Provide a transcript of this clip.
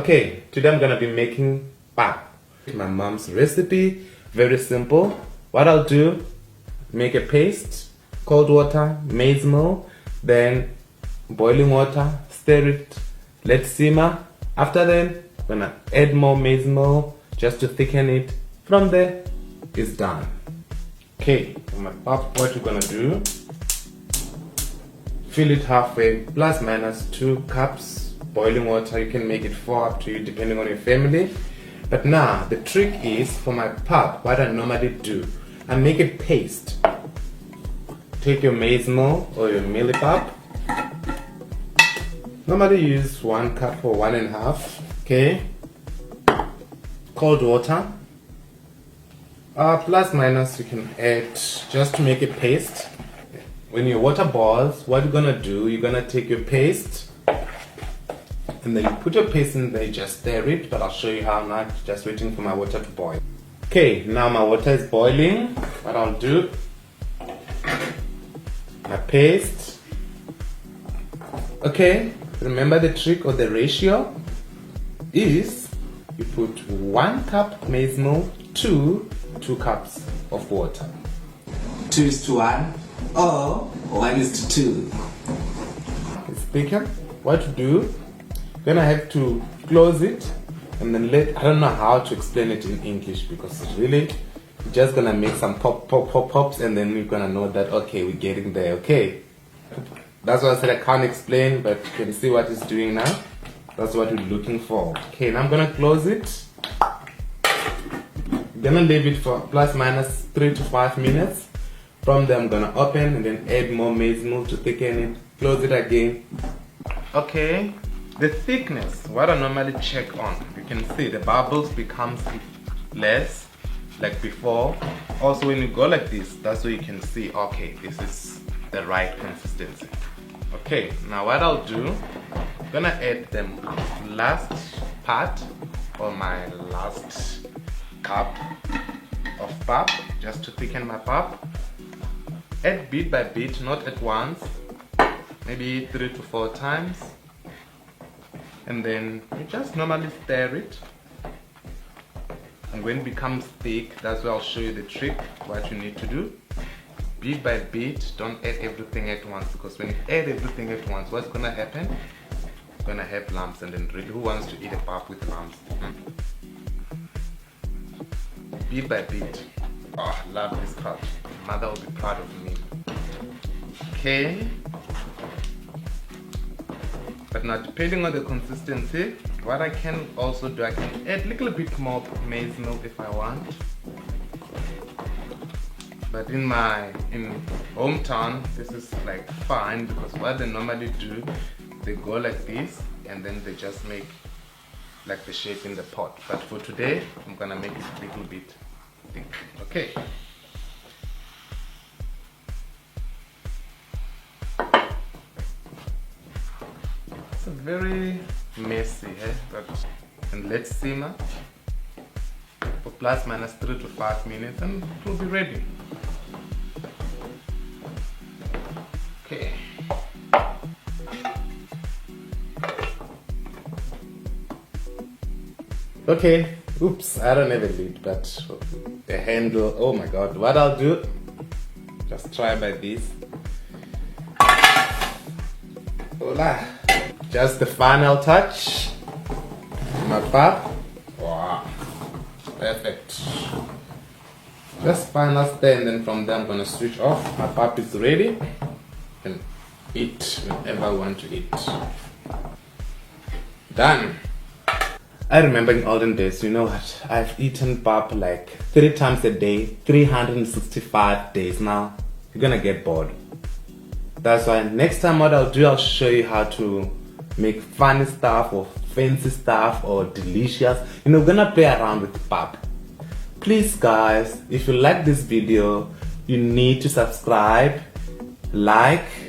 Okay, today I'm gonna be making pap. My mom's recipe, very simple. What I'll do, make a paste, cold water, maize meal, then boiling water, stir it, let simmer. After then, I'm gonna add more maize meal just to thicken it. From there, it's done. Okay, for my pap, what you're gonna do, fill it halfway, plus minus 2 cups boiling water. You can make it 4, up to you depending on your family. But now the trick is, for my pap, what I normally do, I make a paste. Take your maize meal or your mieliepap. Normally use 1 cup or 1.5. Okay, cold water, plus minus you can add just to make a paste. When your water boils, what you're gonna do, you're gonna take your paste and then you put your paste in there, just stir it, but I'll show you how now. Just waiting for my water to boil. Okay, now my water is boiling. What I'll do, my paste. Okay, remember the trick or the ratio is you put 1 cup maize meal to 2 cups of water. 2:1 or 1:2. It's thicker. What to do? Then I have to close it and then I don't know how to explain it in English, because it's really just gonna make some pops and then you're gonna know that, okay, we're getting there. Okay, that's why I said I can't explain, but you can see what it's doing now. That's what we're looking for. Okay, now I'm gonna close it. Gonna leave it for plus minus 3 to 5 minutes. From there I'm gonna open and then add more maize meal to thicken it. Close it again. Okay, the thickness, what I normally check on, you can see the bubbles becomes less like before. Also when you go like this, that's where you can see, okay, this is the right consistency. Okay, now what I'll do, I'm gonna add the last part or my last cup of pap just to thicken my pap. Add bit by bit, not at once, maybe 3 to 4 times, and then you just normally stir it, and when it becomes thick, that's where I'll show you the trick, what you need to do. Bit by bit, don't add everything at once, because when you add everything at once, what's gonna happen? You're gonna have lumps, and then really, who wants to eat a pap with lumps? Bit by bit. Oh, I love this part. Mother will be proud of me. Okay. But now, depending on the consistency, what I can also do, I can add a little bit more maize meal if I want. But in hometown, this is like fine, because what they normally do, they go like this and then they just make like the shape in the pot. But for today, I'm gonna make it a little bit thick. Okay. It's very messy, but and let's simmer for plus minus 3 to 5 minutes and it will be ready. Okay. Okay, oops, I don't have a lid, but the handle, oh my god, what I'll do, just try by this. Voila. Just the final touch. My pap. Wow. Perfect. Just final stir, and then from there I'm gonna switch off. My pap is ready. You can eat whenever I want to eat. Done. I remember in olden days, you know what? I've eaten pap like 3 times a day, 365 days. Now, you're gonna get bored. That's why next time what I'll do, I'll show you how to make funny stuff or fancy stuff or delicious. You know, we're gonna play around with pap. Please guys, if you like this video, you need to subscribe, like,